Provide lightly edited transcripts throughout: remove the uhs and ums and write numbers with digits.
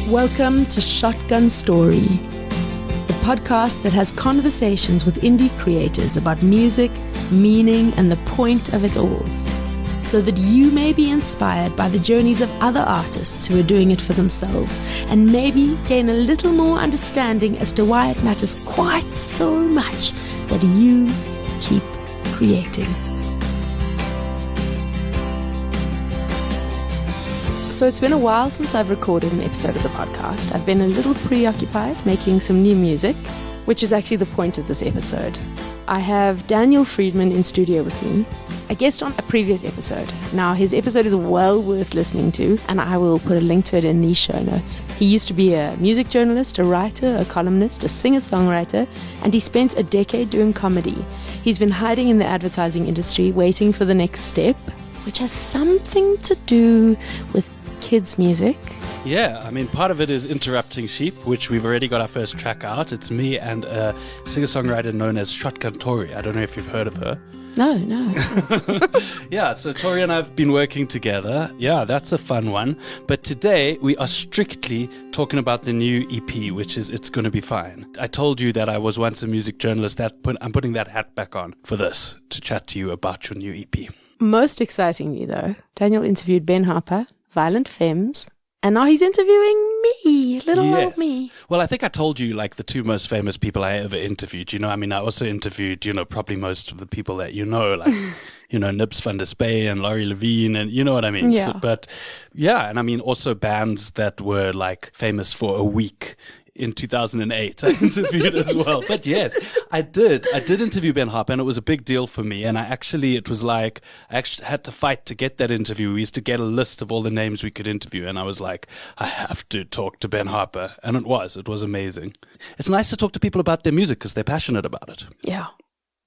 Welcome to Shotgun Tori, the podcast that has conversations with indie creators about music, meaning, and the point of it all, so that you may be inspired by the journeys of other artists who are doing it for themselves, and maybe gain a little more understanding as to why it matters quite so much that you keep creating. So it's been a while since I've recorded an episode of the podcast. I've been a little preoccupied making some new music, which is actually the point of this episode. I have Daniel Friedman in studio with me, a guest on a previous episode. Now, his episode is well worth listening to, and I will put a link to it in the show notes. He used to be a music journalist, a writer, a columnist, a singer-songwriter, and he spent a decade doing comedy. He's been hiding in the advertising industry, waiting for the next step, which has something to do with kids' music. Yeah, I mean, part of it is Interrupting Sheep, which we've already got our first track out. It's me and a singer-songwriter known as Shotgun Tori. I don't know if you've heard of her. No. Yeah, so Tori and I have been working together. Yeah, that's a fun one. But today we are strictly talking about the new EP, which is It's Gonna Be Fine. I told you that I was once a music journalist. I'm putting that hat back on for this, to chat to you about your new EP. Most excitingly, though, Daniel interviewed Ben Harper, Violent Femmes, and now he's interviewing me, little old me. Well, I think I told you, like, the two most famous people I ever interviewed. You know, I mean, I also interviewed, probably most of the people that like, Nips van der Spey and Laurie Levine, and you know what I mean? Yeah. So, but, yeah, and I mean, also bands that were, like, famous for a week. In 2008, I interviewed as well. But yes, I did interview Ben Harper, and it was a big deal for me. And I actually had to fight to get that interview. We used to get a list of all the names we could interview. And I was like, I have to talk to Ben Harper. And it was amazing. It's nice to talk to people about their music because they're passionate about it. Yeah,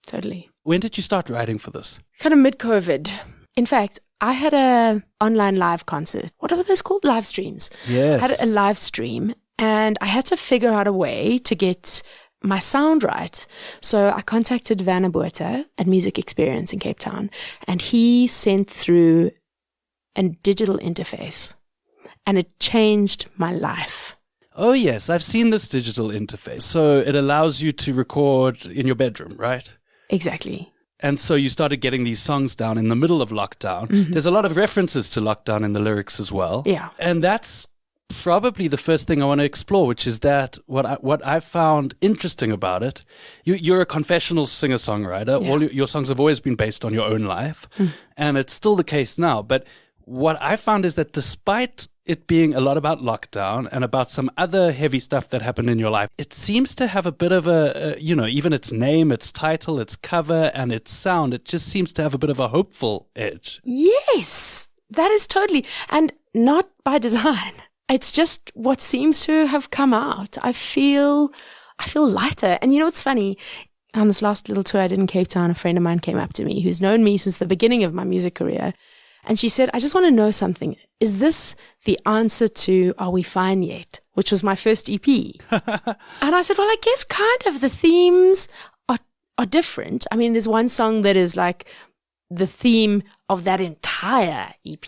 totally. When did you start writing for this? Kind of mid-COVID. In fact, I had a online live concert. What are those called? Live streams. Yes. I had a live stream. And I had to figure out a way to get my sound right. So I contacted Van Abueta at Music Experience in Cape Town, and he sent through a digital interface, and it changed my life. Oh, yes. I've seen this digital interface. So it allows you to record in your bedroom, right? Exactly. And so you started getting these songs down in the middle of lockdown. Mm-hmm. There's a lot of references to lockdown in the lyrics as well. Yeah. And that's probably the first thing I want to explore, which is that what I found interesting about it, you're a confessional singer-songwriter. Yeah. All your songs have always been based on your own life, and it's still the case now. But what I found is that despite it being a lot about lockdown and about some other heavy stuff that happened in your life, it seems to have a bit of even its name, its title, its cover, and its sound, it just seems to have a bit of a hopeful edge. Yes, that is totally, and not by design. It's just what seems to have come out. I feel lighter. And what's funny? On this last little tour I did in Cape Town, a friend of mine came up to me who's known me since the beginning of my music career. And she said, I just want to know something. Is this the answer to Are We Fine Yet? Which was my first EP. And I said, well, I guess kind of the themes are different. I mean, there's one song that is like the theme of that entire EP,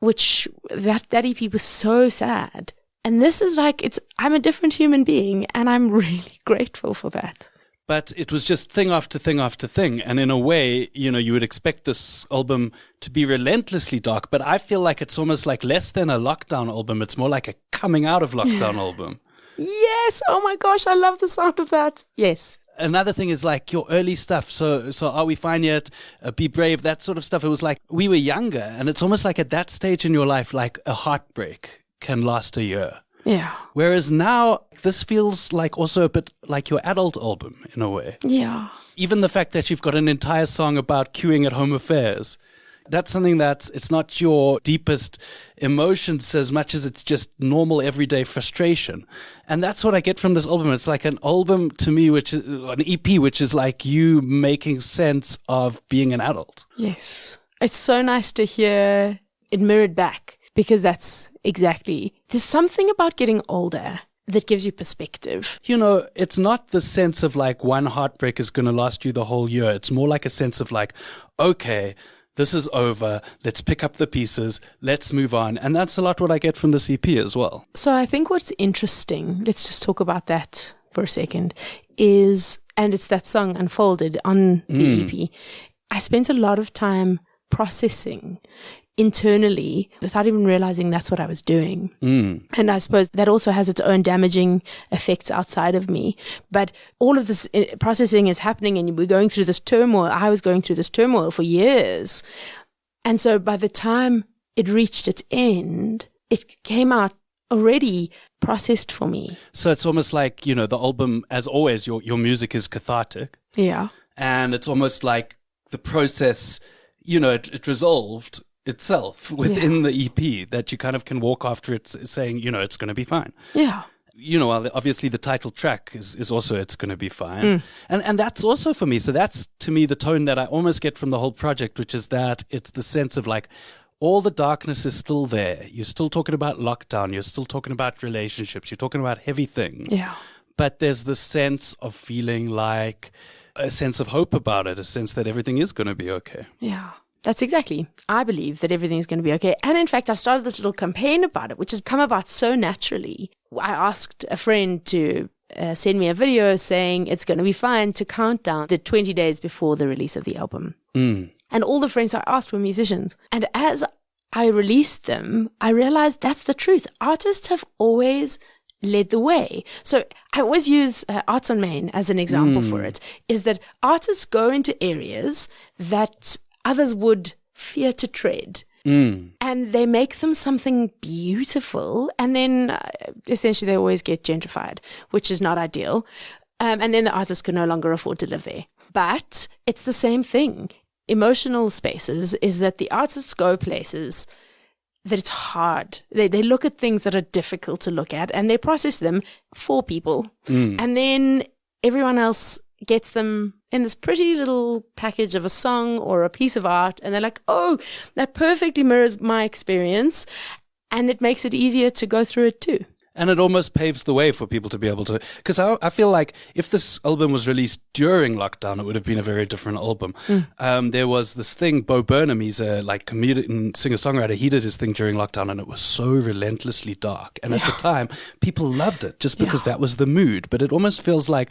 which that EP was so sad. And this is like, I'm a different human being, and I'm really grateful for that. But it was just thing after thing after thing. And in a way, you would expect this album to be relentlessly dark, but I feel like it's almost like less than a lockdown album. It's more like a coming out of lockdown album. Yes. Oh my gosh. I love the sound of that. Yes. Another thing is like your early stuff. So Are We Fine Yet? Be Brave, that sort of stuff. It was like we were younger, and it's almost like at that stage in your life, like a heartbreak can last a year. Yeah. Whereas now this feels like also a bit like your adult album in a way. Yeah. Even the fact that you've got an entire song about queuing at home affairs. That's something it's not your deepest emotions as much as it's just normal everyday frustration. And that's what I get from this album. It's like an album to me, which is an EP, which is like you making sense of being an adult. Yes. It's so nice to hear it mirrored back, because that's exactly, there's something about getting older that gives you perspective. It's not the sense of like one heartbreak is going to last you the whole year. It's more like a sense of like, okay, this is over. Let's pick up the pieces. Let's move on. And that's a lot what I get from this EP as well. So I think what's interesting, let's just talk about that for a second, is, and it's that song Unfolded on the EP. I spent a lot of time processing internally without even realizing that's what I was doing. And I suppose that also has its own damaging effects outside of me. But all of this processing is happening, and we're going through this turmoil. I was going through this turmoil for years. And so by the time it reached its end, it came out already processed for me. So it's almost like, the album, as always, your music is cathartic. Yeah. And it's almost like the process, it resolved itself within the EP, that you kind of can walk after it saying, it's going to be fine. Yeah. Obviously the title track is also It's Going to Be Fine. And that's also for me. So that's to me the tone that I almost get from the whole project, which is that it's the sense of like all the darkness is still there. You're still talking about lockdown. You're still talking about relationships. You're talking about heavy things. Yeah. But there's this sense of feeling like a sense of hope about it, a sense that everything is going to be okay. Yeah. That's exactly. I believe that everything's going to be okay. And in fact, I've started this little campaign about it, which has come about so naturally. I asked a friend to send me a video saying it's going to be fine to count down the 20 days before the release of the album. And all the friends I asked were musicians. And as I released them, I realized that's the truth. Artists have always led the way. So I always use Arts on Main as an example for it, is that artists go into areas that others would fear to tread. And they make them something beautiful. And then essentially they always get gentrified, which is not ideal. And then the artist can no longer afford to live there. But it's the same thing. Emotional spaces is that the artists go places that it's hard. They look at things that are difficult to look at and they process them for people. And then everyone else gets them in this pretty little package of a song or a piece of art. And they're like, oh, that perfectly mirrors my experience. And it makes it easier to go through it too. And it almost paves the way for people to be able to, because I feel like if this album was released during lockdown, it would have been a very different album. There was this thing, Bo Burnham, he's a comedian, singer-songwriter. He did his thing during lockdown and it was so relentlessly dark. And at the time, people loved it just because that was the mood. But it almost feels like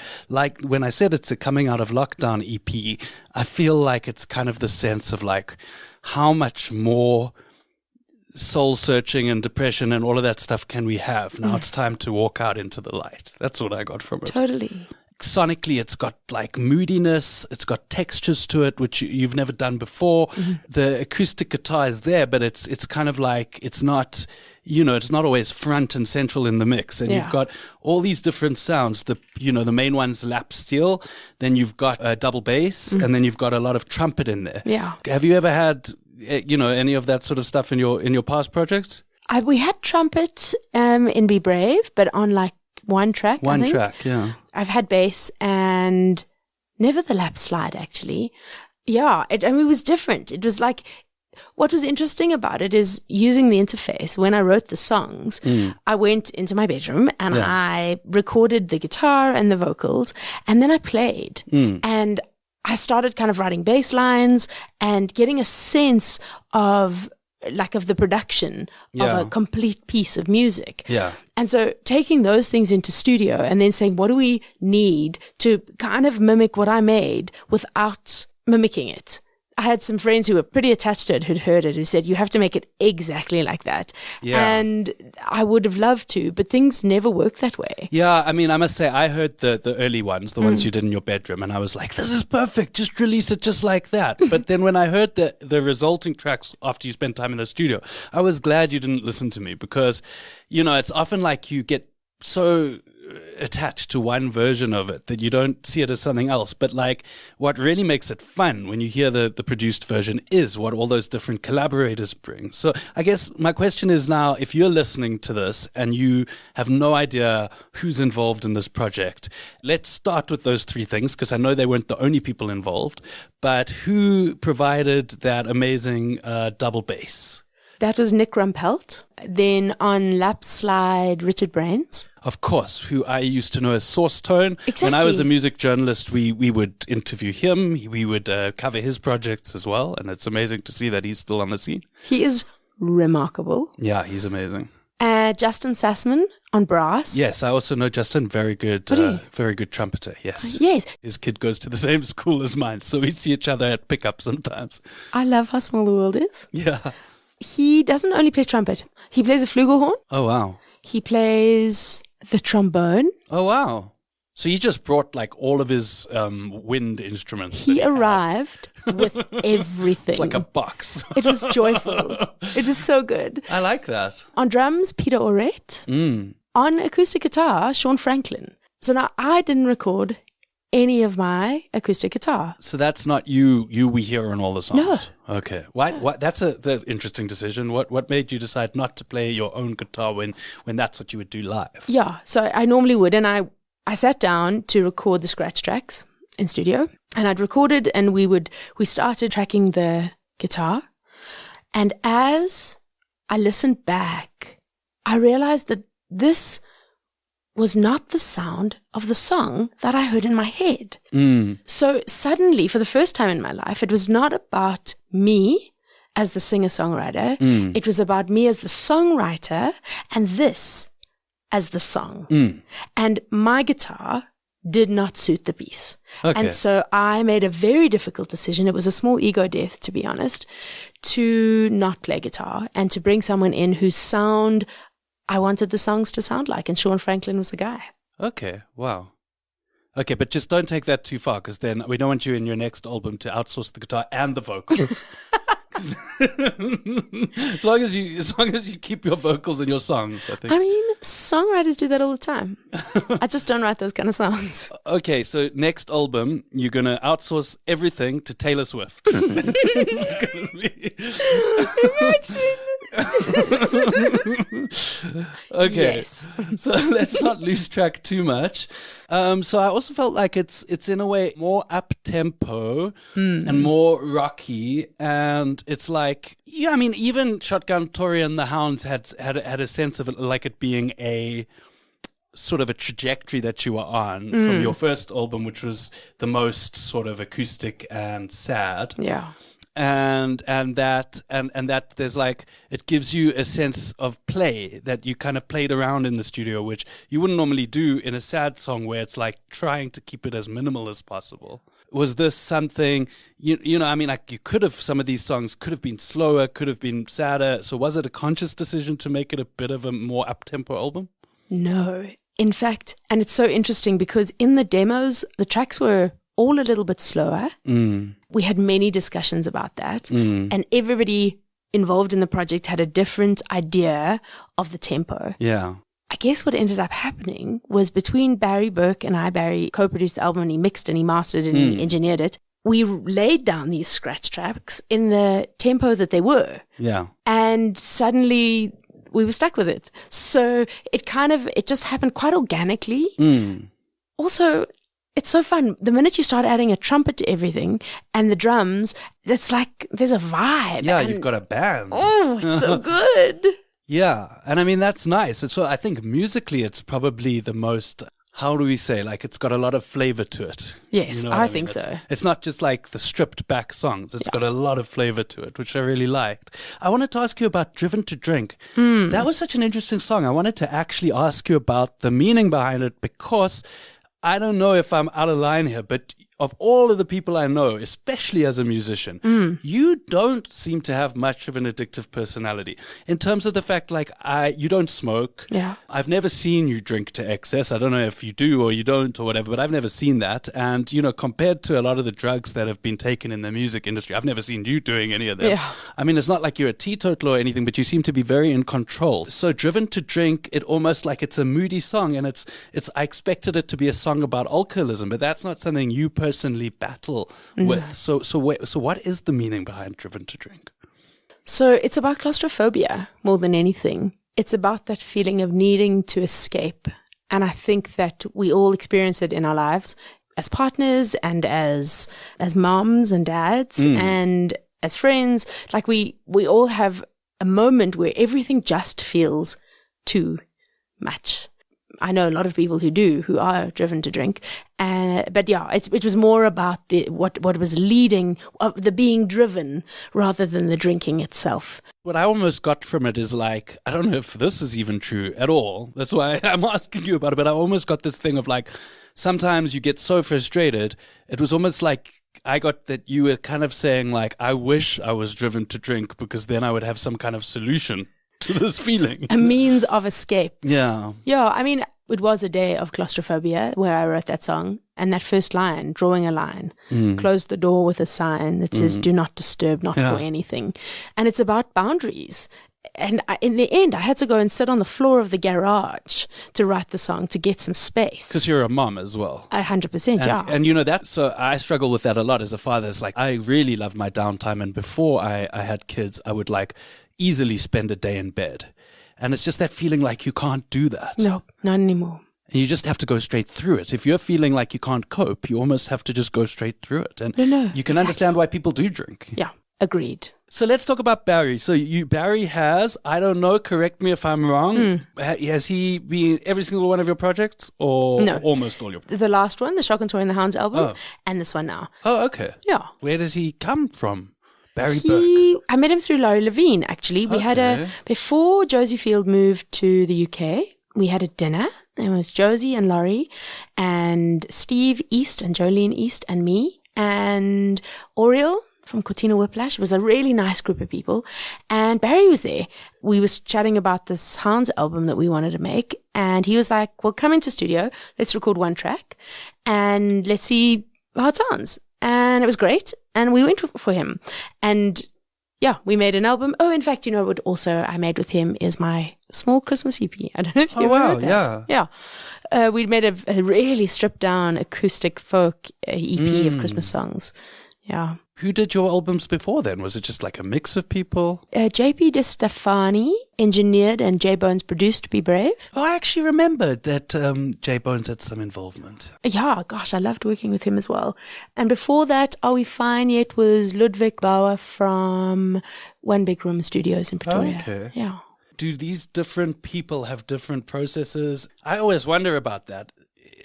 when I said it's a coming out of lockdown EP, I feel like it's kind of the sense of like how much more soul searching and depression and all of that stuff can we have? Now it's time to walk out into the light. That's what I got from it. Totally. Sonically, it's got like moodiness. It's got textures to it, which you've never done before. The acoustic guitar is there, but it's kind of like, it's not, it's not always front and central in the mix. And you've got all these different sounds. The main one's lap steel. Then you've got a double bass and then you've got a lot of trumpet in there. Yeah. Have you ever had any of that sort of stuff in your past projects? We had trumpet in Be Brave, but on like one track. One track, yeah. I've had bass and never the lap slide actually. Yeah, it was different. It was like, what was interesting about it is using the interface. When I wrote the songs, I went into my bedroom and I recorded the guitar and the vocals, and then I played. And I started kind of writing bass lines and getting a sense of the production of a complete piece of music. Yeah. And so taking those things into studio and then saying, what do we need to kind of mimic what I made without mimicking it? I had some friends who were pretty attached to it who'd heard it, who said, you have to make it exactly like that. Yeah. And I would have loved to, but things never work that way. Yeah, I mean, I must say, I heard the early ones, the ones you did in your bedroom, and I was like, this is perfect. Just release it just like that. But then when I heard the resulting tracks after you spent time in the studio, I was glad you didn't listen to me because, it's often like you get so attached to one version of it that you don't see it as something else. But like what really makes it fun when you hear the produced version is what all those different collaborators bring. So I guess my question is now, if you're listening to this and you have no idea who's involved in this project, let's start with those three things because I know they weren't the only people involved, but who provided that amazing double bass? That was Nick Rumpelt. Then on lap slide, Richard Brains. Of course, who I used to know as Source Tone. Exactly. When I was a music journalist, we would interview him. We would cover his projects as well. And it's amazing to see that he's still on the scene. He is remarkable. Yeah, he's amazing. Justin Sassman on brass. Yes, I also know Justin, very good trumpeter. Yes. Yes. His kid goes to the same school as mine, so we see each other at pickup sometimes. I love how small the world is. Yeah. He doesn't only play trumpet. He plays a flugelhorn. Oh, wow. He plays the trombone. Oh, wow. So he just brought like all of his wind instruments. He arrived with everything. It's like a box. It was joyful. It is so good. I like that. On drums, Peter Orette. On acoustic guitar, Sean Franklin. So now I didn't record any of my acoustic guitar. So that's not you we hear on all the songs? No. Okay. Why? That's an interesting decision. What made you decide not to play your own guitar when that's what you would do live? Yeah. So I normally would, and I sat down to record the scratch tracks in studio, and I'd recorded, and we started tracking the guitar. And as I listened back, I realized that this was not the sound of the song that I heard in my head. So suddenly, for the first time in my life, it was not about me as the singer-songwriter. It was about me as the songwriter, and this as the song. And my guitar did not suit the piece. Okay. And so I made a very difficult decision. It was a small ego death, to be honest, to not play guitar and to bring someone in whose sound I wanted the songs to sound like. And Sean Franklin was the guy. Okay. Wow. Okay, but just don't take that too far, because then we don't want you in your next album to outsource the guitar and the vocals. as long as you keep your vocals in your songs, I think. I mean, songwriters do that all the time. I just don't write those kind of songs. Okay, so next album, you're going to outsource everything to Taylor Swift. Imagine. Okay, yes. So let's not lose track too much. So I also felt like it's in a way more up tempo and more rocky, and it's like, yeah, I mean, even Shotgun Tori and the Hounds had a sense of it, like it being a sort of a trajectory that you were on from your first album, which was the most sort of acoustic and sad. Yeah. And that there's like, it gives you a sense of play that you kind of played around in the studio, which you wouldn't normally do in a sad song where it's like trying to keep it as minimal as possible. Was this something, you know, I mean, like some of these songs could have been slower, could have been sadder. So was it a conscious decision to make it a bit of a more up-tempo album? No. In fact, and it's so interesting because in the demos, the tracks were all a little bit slower. We had many discussions about that, and everybody involved in the project had a different idea of the tempo. Yeah. I guess what ended up happening was between Barry Burke and I, Barry co-produced the album and he mixed and he mastered and he engineered it. We laid down these scratch tracks in the tempo that they were. Yeah. And suddenly we were stuck with it. So it just happened quite organically. Also, it's so fun. The minute you start adding a trumpet to everything and the drums, it's like there's a vibe. Yeah, you've got a band. Oh, it's so good. Yeah, and I mean, that's nice. And so I think musically it's probably the most, how do we say, like it's got a lot of flavor to it. Yes, You know what I mean? think so. It's not just like the stripped back songs. It's got a lot of flavor to it, which I really liked. I wanted to ask you about Driven to Drink. That was such an interesting song. I wanted to actually ask you about the meaning behind it, because I don't know if I'm out of line here, but of all of the people I know, especially as a musician, you don't seem to have much of an addictive personality in terms of the fact, like, you don't smoke. Yeah. I've never seen you drink to excess. I don't know if you do or you don't or whatever, but I've never seen that. And, you know, compared to a lot of the drugs that have been taken in the music industry, I've never seen you doing any of them. Yeah. I mean, it's not like you're a teetotaler or anything, but you seem to be very in control. So Driven to Drink, it almost like it's a moody song, and it's I expected it to be a song about alcoholism, but that's not something you personally battle with. So what is the meaning behind Driven to Drink? So it's about claustrophobia more than anything. It's about that feeling of needing to escape. And I think that we all experience it in our lives as partners and as moms and dads and as friends. Like we all have a moment where everything just feels too much. I know a lot of people who are driven to drink, but yeah, it was more about what was leading, the being driven, rather than the drinking itself. What I almost got from it is like, I don't know if this is even true at all. That's why I'm asking you about it. But I almost got this thing of like, sometimes you get so frustrated. It was almost like I got that you were kind of saying like, I wish I was driven to drink because then I would have some kind of solution to this feeling. A means of escape. Yeah. Yeah, I mean, it was a day of claustrophobia where I wrote that song. And that first line, drawing a line, close the door with a sign that says, do not disturb, not for anything. And it's about boundaries. And in the end, I had to go and sit on the floor of the garage to write the song to get some space. Because you're a mom as well. 100%, yeah. And you know, so I struggle with that a lot as a father. It's like, I really love my downtime. And before I had kids, I would like easily spend a day in bed. And it's just that feeling like you can't do that. No, not anymore. And you just have to go straight through it. If you're feeling like you can't cope, you almost have to just go straight through it. And you can understand why people do drink. Yeah, agreed. So let's talk about Barry. So Barry has, I don't know, correct me if I'm wrong. Has he been every single one of your projects or almost all your projects? The last one, the Shotgun Tori and the Hounds album, and this one now. Oh, okay. Yeah. Where does he come from? Barry Burke. I met him through Laurie Levine, actually. We had before Josie Field moved to the UK, we had a dinner. It was Josie and Laurie and Steve East and Jolene East and me and Oriel from Cortina Whiplash. It was a really nice group of people. And Barry was there. We was chatting about this Hounds album that we wanted to make. And he was like, well, come into studio. Let's record one track and let's see how it sounds. And it was great. And we went for him. And yeah, we made an album. Oh, in fact, you know what also I made with him is my small Christmas EP. I don't know if you ever heard that. Yeah. We made a really stripped down acoustic folk EP of Christmas songs. Yeah. Who did your albums before then? Was it just like a mix of people? JP De Stefani engineered and J Bones produced Be Brave. Oh, I actually remembered that J Bones had some involvement. Yeah, gosh, I loved working with him as well. And before that, Are We Fine Yet was Ludwig Bauer from One Big Room Studios in Pretoria. Okay. Yeah. Do these different people have different processes? I always wonder about that.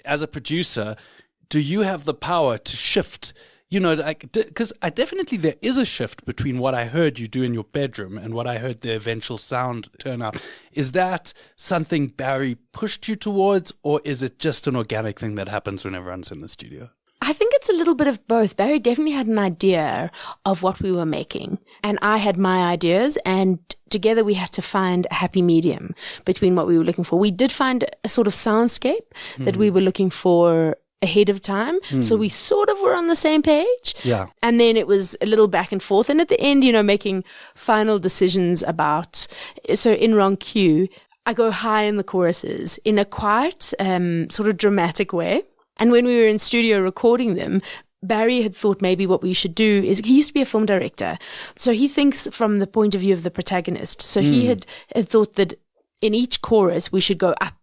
As a producer, do you have the power to shift? You know, like, because there is a shift between what I heard you do in your bedroom and what I heard the eventual sound turn out. Is that something Barry pushed you towards, or is it just an organic thing that happens when everyone's in the studio? I think it's a little bit of both. Barry definitely had an idea of what we were making, and I had my ideas, and together we had to find a happy medium between what we were looking for. We did find a sort of soundscape that we were looking for ahead of time. So we sort of were on the same page. Yeah. And then it was a little back and forth. And at the end, you know, making final decisions about, so in Wrong Q, I go high in the choruses in a quiet, sort of dramatic way. And when we were in studio recording them, Barry had thought maybe what we should do is, he used to be a film director. So he thinks from the point of view of the protagonist. So he had thought that in each chorus, we should go up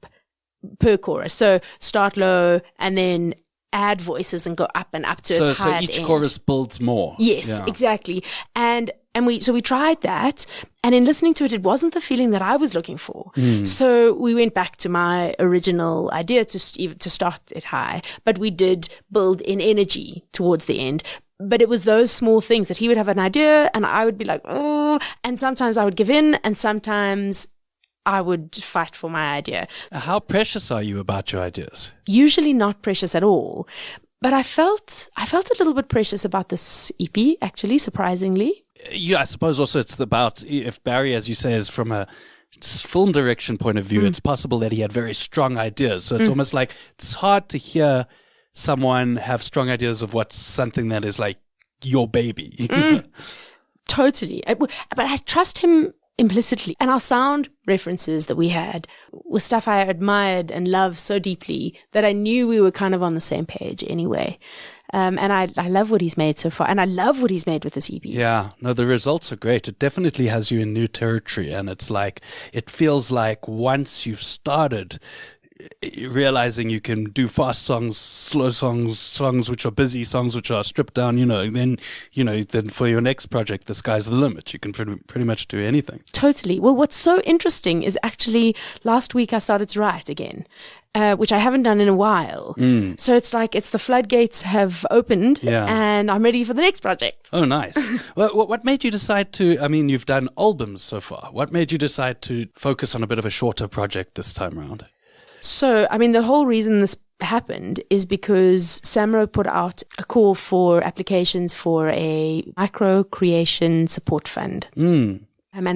per chorus. So start low and then add voices and go up and up to its high. So each chorus builds more. Yes, exactly. And we tried that, and in listening to it, it wasn't the feeling that I was looking for. So we went back to my original idea to start it high, but we did build in energy towards the end. But it was those small things that he would have an idea and I would be like, oh, and sometimes I would give in and sometimes I would fight for my idea. How precious are you about your ideas? Usually not precious at all. But I felt a little bit precious about this EP, actually, surprisingly. Yeah, I suppose also it's about, if Barry, as you say, is from a film direction point of view, it's possible that he had very strong ideas. So it's almost like it's hard to hear someone have strong ideas of what's something that is like your baby. Totally. But I trust him implicitly. And our sound references that we had was stuff I admired and loved so deeply that I knew we were kind of on the same page anyway. And I love what he's made so far. And I love what he's made with this EP. Yeah, no, the results are great. It definitely has you in new territory. And it's like, it feels like once you've started, realizing you can do fast songs, slow songs, songs which are busy, songs which are stripped down, then for your next project, the sky's the limit. You can pretty much do anything. Totally. Well, what's so interesting is actually last week I started to write again, which I haven't done in a while. So it's like the floodgates have opened and I'm ready for the next project. Oh, nice. Well, what made you decide you've done albums so far. What made you decide to focus on a bit of a shorter project this time around? So, the whole reason this happened is because SAMRO put out a call for applications for a micro creation support fund. And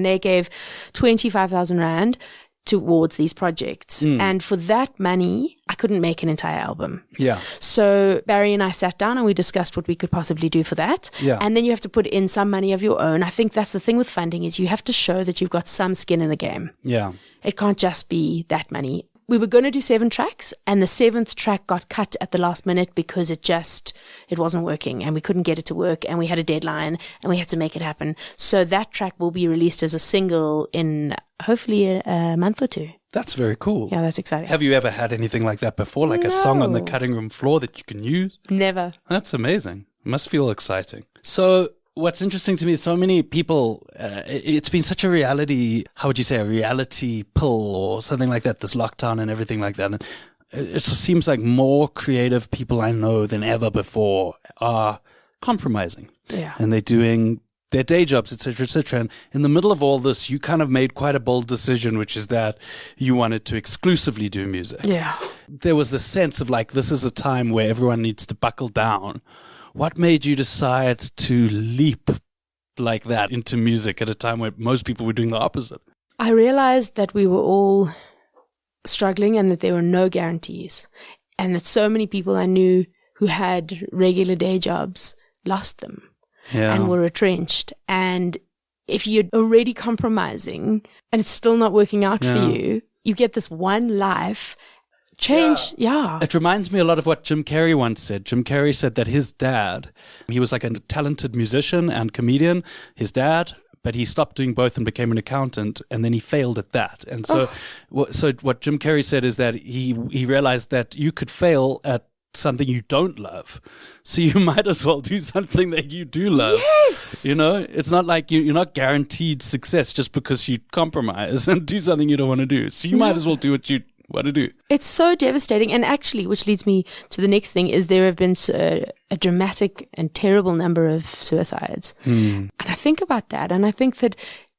they gave 25,000 Rand towards these projects. And for that money, I couldn't make an entire album. Yeah. So Barry and I sat down and we discussed what we could possibly do for that. Yeah. And then you have to put in some money of your own. I think that's the thing with funding is you have to show that you've got some skin in the game. Yeah. It can't just be that money. We were going to do 7 tracks and the 7th track got cut at the last minute because it wasn't working and we couldn't get it to work and we had a deadline and we had to make it happen. So that track will be released as a single in hopefully a month or 2. That's very cool. Yeah, that's exciting. Have you ever had anything like that before? Like a song on the cutting room floor that you can use? Never. That's amazing. It must feel exciting. So what's interesting to me is so many people, it's been such a reality, how would you say, a reality pill or something like that, this lockdown and everything like that. And it just seems like more creative people I know than ever before are compromising. Yeah. And they're doing their day jobs, et cetera, et cetera. And in the middle of all this, you kind of made quite a bold decision, which is that you wanted to exclusively do music. Yeah. There was this sense of like, this is a time where everyone needs to buckle down. What made you decide to leap like that into music at a time where most people were doing the opposite? I realized that we were all struggling and that there were no guarantees and that so many people I knew who had regular day jobs lost them and were retrenched. And if you're already compromising and it's still not working out for you, you get this one life. Change, It reminds me a lot of what Jim Carrey once said. Jim Carrey said that his dad, he was like a talented musician and comedian, but he stopped doing both and became an accountant, and then he failed at that. And so, so what Jim Carrey said is that he realized that you could fail at something you don't love, so you might as well do something that you do love. Yes, it's not like you're not guaranteed success just because you compromise and do something you don't want to do. So you might as well do what you want to do. It's so devastating. And actually, which leads me to the next thing, is there have been a dramatic and terrible number of suicides. And I think about that and I think that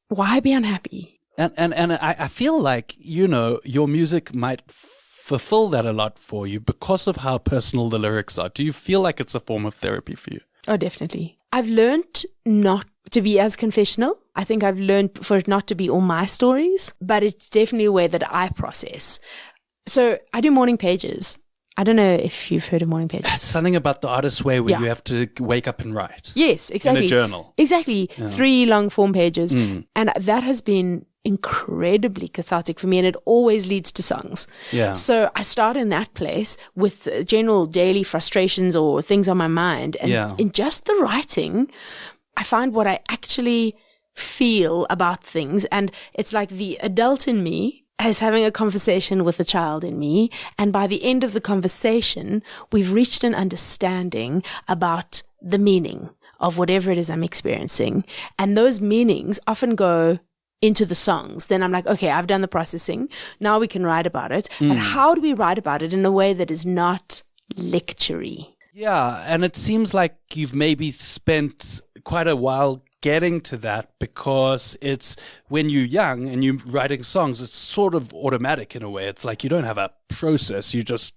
why be unhappy? And I feel like, your music might fulfill that a lot for you because of how personal the lyrics are. Do you feel like it's a form of therapy for you? Oh, definitely. I've learned not to be as confessional. I think I've learned for it not to be all my stories, but it's definitely a way that I process. So I do morning pages. I don't know if you've heard of morning pages. It's something about the artist's way where you have to wake up and write. Yes, exactly. In a journal. Exactly. Yeah. 3 long form pages. And that has been incredibly cathartic for me, and it always leads to songs. Yeah. So I start in that place with general daily frustrations or things on my mind. And in just the writing, I find what I actually feel about things. And it's like the adult in me is having a conversation with the child in me. And by the end of the conversation, we've reached an understanding about the meaning of whatever it is I'm experiencing. And those meanings often go into the songs. Then I'm like, okay, I've done the processing. Now we can write about it. And how do we write about it in a way that is not lectury? Yeah. And it seems like you've maybe spent quite a while getting to that, because it's when you're young and you're writing songs, it's sort of automatic in a way. It's like you don't have a process. It's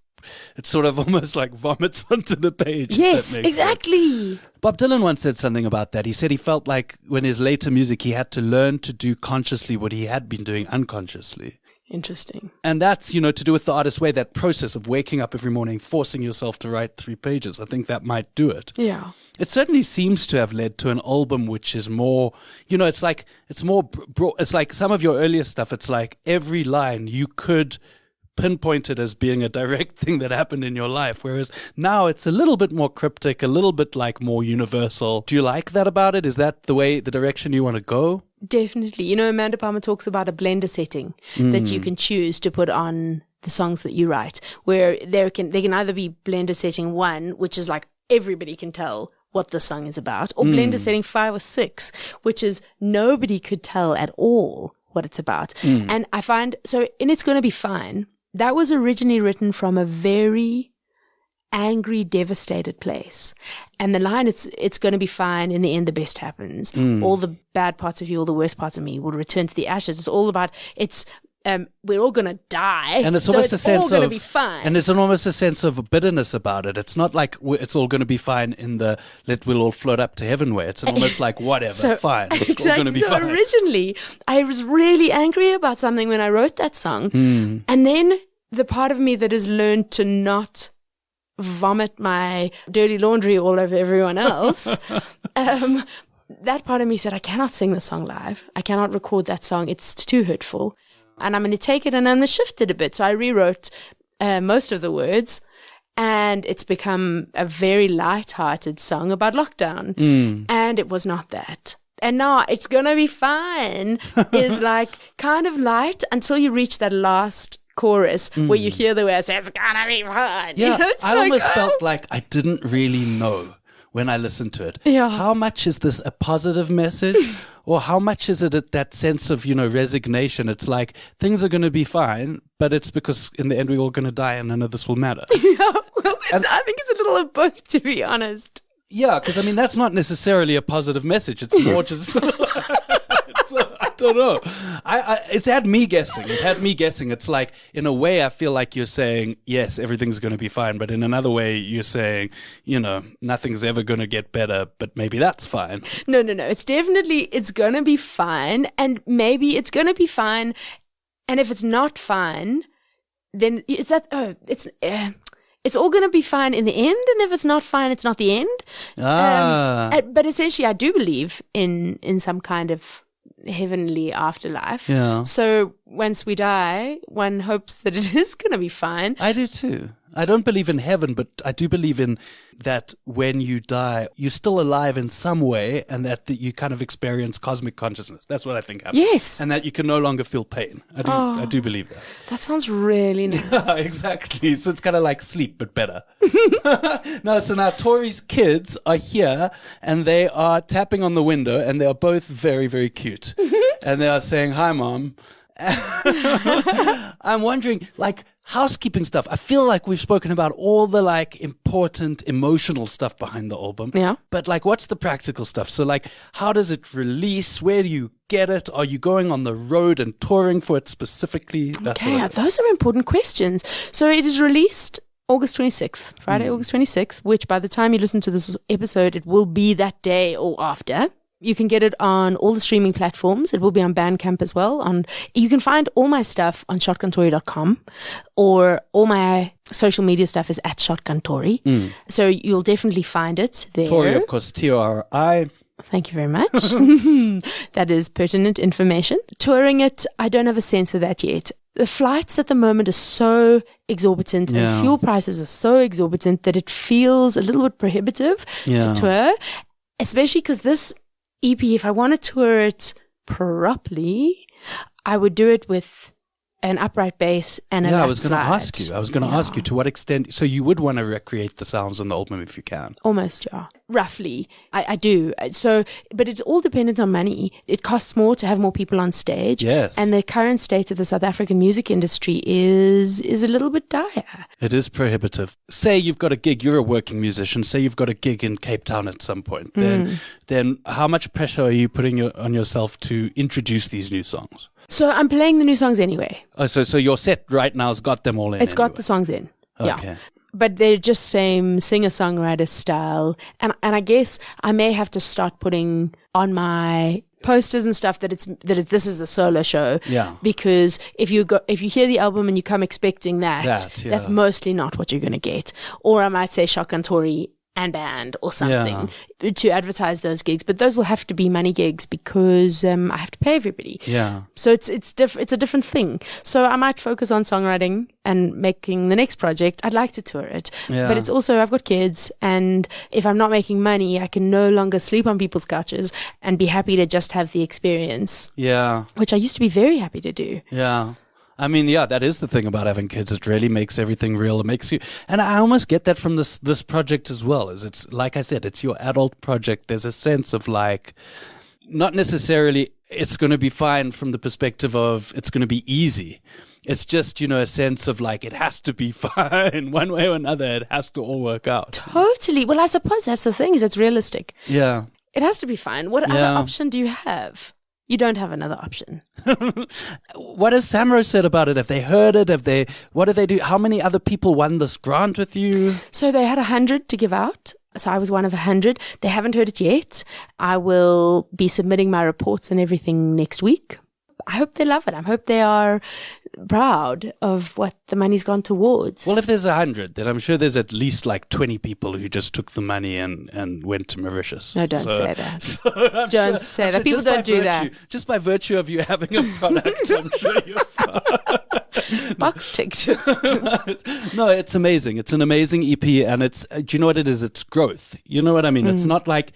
sort of almost like vomits onto the page. Yes, exactly. Sense. Bob Dylan once said something about that. He said he felt like when his later music, he had to learn to do consciously what he had been doing unconsciously. Interesting. And that's, to do with the artist's way, that process of waking up every morning, forcing yourself to write 3 pages. I think that might do it. Yeah. It certainly seems to have led to an album which is more, it's like some of your earlier stuff. It's like every line you could pinpoint it as being a direct thing that happened in your life. Whereas now it's a little bit more cryptic, a little bit like more universal. Do you like that about it? Is that the direction you want to go? Definitely. Amanda Palmer talks about a blender setting that you can choose to put on the songs that you write, where they can either be blender setting 1, which is like everybody can tell what the song is about, or blender setting 5 or 6, which is nobody could tell at all what it's about. And I find, so in It's Gonna Be Fine, that was originally written from a very angry, devastated place. And the line, it's going to be fine. In the end, the best happens. All the bad parts of you, all the worst parts of me will return to the ashes. It's all about, we're all going to die. And it's almost a sense all going to be fine. And there's almost a sense of bitterness about it. It's not like it's all going to be fine in the we'll all float up to heaven way. It's almost like whatever, fine. It's all going to be fine. Originally, I was really angry about something when I wrote that song. And then the part of me that has learned to not vomit my dirty laundry all over everyone else, that part of me said, I cannot sing the song live. I cannot record that song. It's too hurtful. And I'm going to take it and I'm going to shift it a bit. So I rewrote most of the words, and it's become a very light-hearted song about lockdown. And it was not that. And now It's Gonna Be Fine is like kind of light until you reach that last chorus where you hear the words, it's gonna be fine. Yeah, I like, almost felt like I didn't really know when I listened to it. Yeah. How much is this a positive message? Or how much is it that sense of, resignation? It's like things are going to be fine, but it's because in the end we're all going to die and none of this will matter. Yeah, well, I think it's a little of both, to be honest. Yeah, because that's not necessarily a positive message. It's more just... I don't know. It's had me guessing. It's like, in a way, I feel like you're saying, yes, everything's going to be fine. But in another way, you're saying, nothing's ever going to get better, but maybe that's fine. No. It's going to be fine. And maybe it's going to be fine. And if it's not fine, then it's all going to be fine in the end. And if it's not fine, it's not the end. But essentially, I do believe in some kind of heavenly afterlife. Yeah. So once we die, one hopes that it is going to be fine. I do too. I don't believe in heaven, but I do believe in that when you die, you're still alive in some way, and that you kind of experience cosmic consciousness. That's what I think happens. Yes. And that you can no longer feel pain. I do believe that. That sounds really nice. Yeah, exactly. So it's kind of like sleep, but better. No, so now Tori's kids are here, and they are tapping on the window, and they are both very, very cute. And they are saying, hi, Mom. I'm wondering, housekeeping stuff. I feel like we've spoken about all the important emotional stuff behind the album. Yeah. But what's the practical stuff? So how does it release? Where do you get it? Are you going on the road and touring for it specifically? Okay, those are important questions. So it is released August 26th, Friday, August 26th, which by the time you listen to this episode, it will be that day or after. You can get it on all the streaming platforms. It will be on Bandcamp as well. You can find all my stuff on shotguntori.com, or all my social media stuff is at Shotgun Tori. So you'll definitely find it there. Tori, of course, T-O-R-I. Thank you very much. That is pertinent information. Touring it, I don't have a sense of that yet. The flights at the moment are so exorbitant, and fuel prices are so exorbitant that it feels a little bit prohibitive to tour, especially because this EP, if I want to tour it properly, I would do it with an upright bass and a I lap was going to slide. ask you to what extent. So you would want to recreate the sounds on the album if you can. Almost, yeah. Roughly, I do. So, but it's all dependent on money. It costs more to have more people on stage. Yes. And the current state of the South African music industry is a little bit dire. It is prohibitive. Say you've got a gig, you're a working musician, say you've got a gig in Cape Town at some point. Then how much pressure are you putting on yourself to introduce these new songs? So I'm playing the new songs anyway. Oh, so your set right now has got them all in. It's got the songs in. Okay. Yeah. But they're just same singer-songwriter style. And I guess I may have to start putting on my posters and stuff that this is a solo show. Yeah. Because if you hear the album and you come expecting that's mostly not what you're going to get. Or I might say Shotgun Tori and band or something to advertise those gigs, but those will have to be money gigs because I have to pay everybody. Yeah. So it's a different thing. So I might focus on songwriting and making the next project. I'd like to tour it, but it's also I've got kids, and if I'm not making money, I can no longer sleep on people's couches and be happy to just have the experience. Yeah. Which I used to be very happy to do. Yeah. I mean, yeah, that is the thing about having kids. It really makes everything real. It makes you, and I almost get that from this project as well. Is it's like I said, it's your adult project. There's a sense of like, not necessarily it's going to be fine from the perspective of it's going to be easy. It's just, a sense of like, it has to be fine one way or another. It has to all work out. Totally. Well, I suppose that's the thing, is it's realistic. Yeah. It has to be fine. What other option do you have? You don't have another option. What has SAMRO said about it? Have they heard it? What do they do? How many other people won this grant with you? So they had 100 to give out. So I was one of 100. They haven't heard it yet. I will be submitting my reports and everything next week. I hope they love it. I hope they are proud of what the money's gone towards. Well, if there's 100, then I'm sure there's at least like 20 people who just took the money and went to Mauritius. No, don't say that. Don't say that. People don't do that. Just by virtue of you having a product, I'm sure you're fine. Box ticked. No, it's amazing. It's an amazing EP, and do you know what it is? It's growth. You know what I mean? It's not like,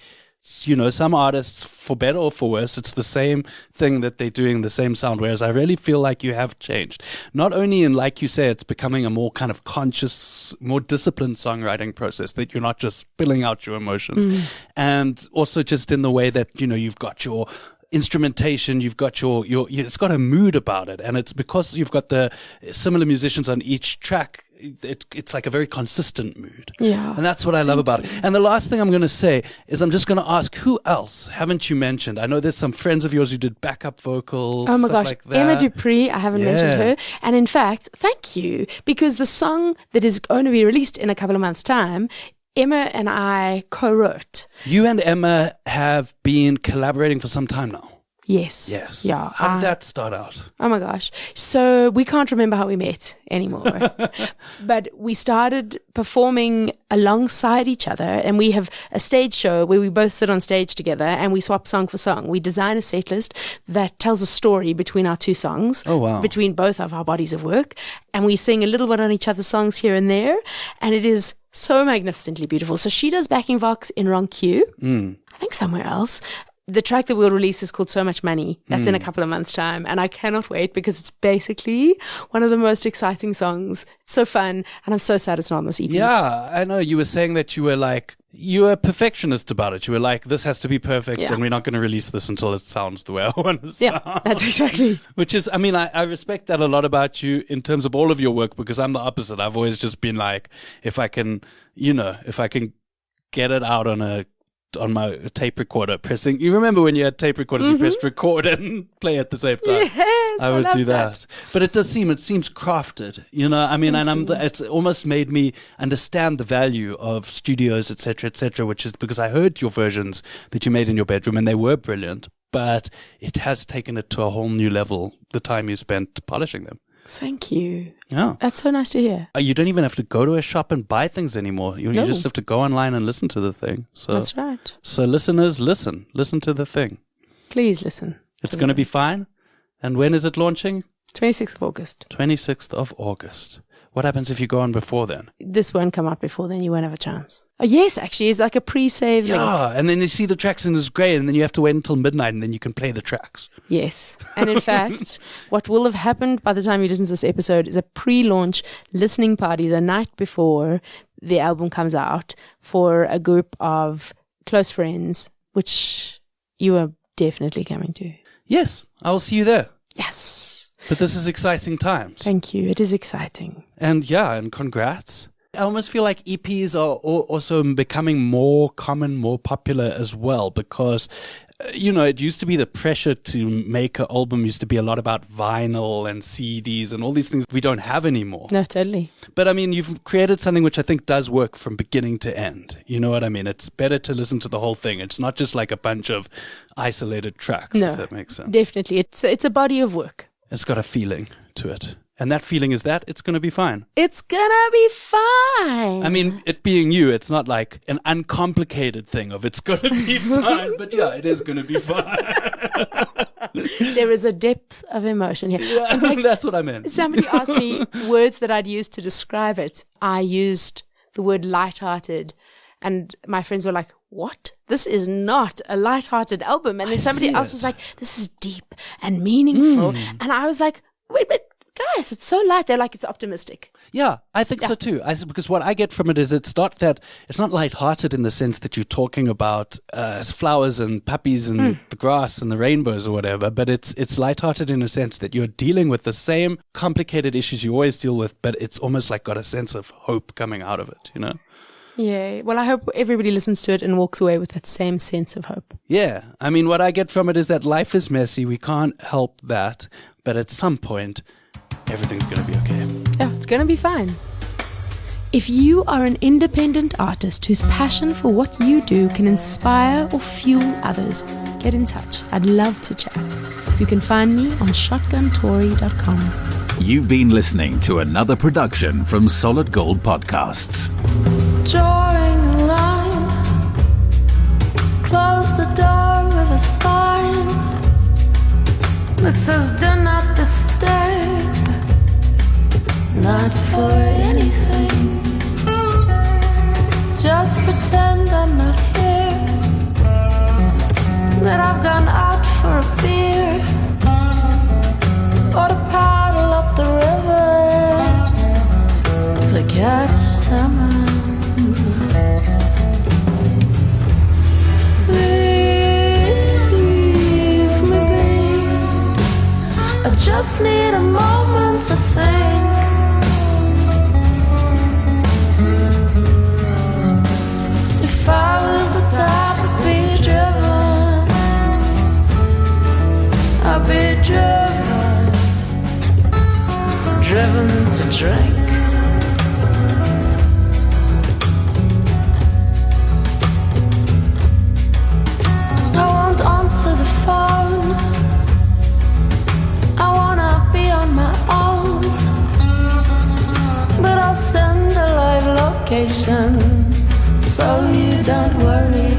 some artists, for better or for worse, it's the same thing that they're doing, the same sound, whereas I really feel like you have changed. Not only in, like you say, it's becoming a more kind of conscious, more disciplined songwriting process, that you're not just spilling out your emotions, and also just in the way that, you've got your instrumentation, you've got your it's got a mood about it, and it's because you've got the similar musicians on each track. It's like a very consistent mood. Yeah. And that's what I love about it. And the last thing I'm going to say is I'm just going to ask, who else haven't you mentioned? I know there's some friends of yours who did backup vocals. Oh my gosh. Like that. Emma Dupree, I haven't mentioned her. And in fact, thank you, because the song that is going to be released in a couple of months' time, Emma and I co-wrote. You and Emma have been collaborating for some time now. Yes. Yeah. How did that start out? Oh my gosh. So we can't remember how we met anymore. But we started performing alongside each other, and we have a stage show where we both sit on stage together and we swap song for song. We design a set list that tells a story between our two songs. Oh, wow. Between both of our bodies of work. And we sing a little bit on each other's songs here and there. And it is so magnificently beautiful. So she does backing vox in Wrong Q. I think somewhere else. The track that we'll release is called So Much Money. That's in a couple of months' time. And I cannot wait, because it's basically one of the most exciting songs. It's so fun. And I'm so sad it's not on this EP. Yeah, I know. You were saying that you were a perfectionist about it. You were like, this has to be perfect, and we're not going to release this until it sounds the way I want it to sound. Yeah, that's exactly. Which is, I respect that a lot about you in terms of all of your work, because I'm the opposite. I've always just been like, if I can get it out on my tape recorder, pressing. You remember when you had tape recorders, you pressed record and play at the same time? Yes, I would do that. But it seems crafted, it's almost made me understand the value of studios, etc., which is because I heard your versions that you made in your bedroom, and they were brilliant, but it has taken it to a whole new level, the time you spent polishing them. Thank you. Yeah. That's so nice to hear. You don't even have to go to a shop and buy things anymore. You just have to go online and listen to the thing. So that's right. So listeners, listen to the thing. Please listen. It's going to be fine. And when is it launching? 26th of August. 26th of August. What happens if you go on before then? This won't come out before then. You won't have a chance. Oh, yes, actually. It's like a pre-save link. Yeah, and then you see the tracks and it's great, and then you have to wait until midnight, and then you can play the tracks. Yes. And in fact, what will have happened by the time you listen to this episode is a pre-launch listening party the night before the album comes out for a group of close friends, which you are definitely coming to. Yes, I will see you there. Yes. But this is exciting times. Thank you. It is exciting. And congrats. I almost feel like EPs are also becoming more common, more popular as well, because, it used to be the pressure to make an album used to be a lot about vinyl and CDs and all these things we don't have anymore. No, totally. But you've created something which I think does work from beginning to end. You know what I mean? It's better to listen to the whole thing. It's not just like a bunch of isolated tracks, if that makes sense. Definitely. It's a body of work. It's got a feeling to it. And that feeling is that it's going to be fine. It's going to be fine. It being you, it's not like an uncomplicated thing of it's going to be fine. But yeah, it is going to be fine. There is a depth of emotion here. Yeah, fact, that's what I meant. Somebody asked me words that I'd used to describe it. I used the word lighthearted. And my friends were like, what? This is not a lighthearted album. And then somebody else was like, this is deep and meaningful. And I was like, wait, but guys, it's so light. They're like, it's optimistic. Yeah, I think so too. Because what I get from it is it's not lighthearted in the sense that you're talking about flowers and puppies and the grass and the rainbows or whatever, but it's lighthearted in a sense that you're dealing with the same complicated issues you always deal with, but it's almost like got a sense of hope coming out of it, you know? Yeah. Well, I hope everybody listens to it and walks away with that same sense of hope. Yeah. I mean, what I get from it is that life is messy. We can't help that. But at some point, everything's going to be okay. Yeah, it's going to be fine. If you are an independent artist whose passion for what you do can inspire or fuel others, get in touch. I'd love to chat. You can find me on shotguntori.com. You've been listening to another production from Solid Gold Podcasts. Drawing a line, close the door with a sign that says do not disturb, not for anything. Just pretend I'm not here, that I've gone out for a beer, or to paddle up the river to catch salmon. Leave me be, I just need a moment to think. If I was the type I'd be driven, I'd be driven to drink. I won't answer the phone, I wanna be on my own, but I'll send a live location so you don't worry.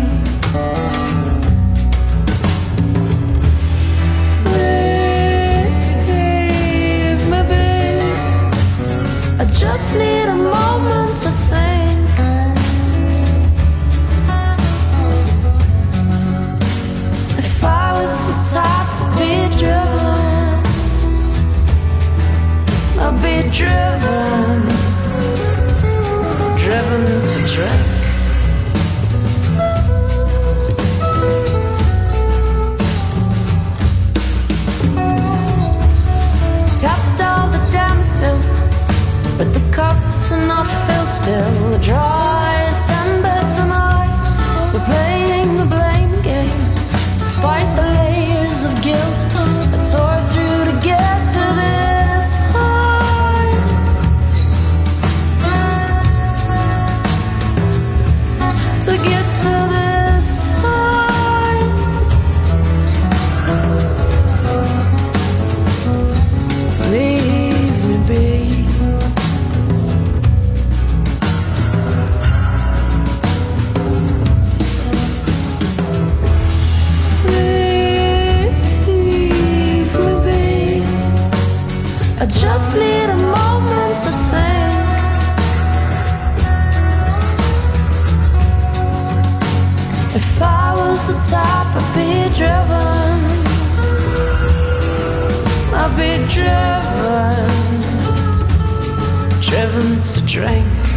Leave me be, I just need a moment to think. If I was the type I'd be driven, I'd be driven to drink. Tapped all the dams built, but the cups are not filled still. The dry sandbeds and I, we're playing the blame game. Despite the layers of guilt, I tore through to get to this high. To get to this high. Leave me be. I just need a moment to think. If I was the type I'd be driven to drink.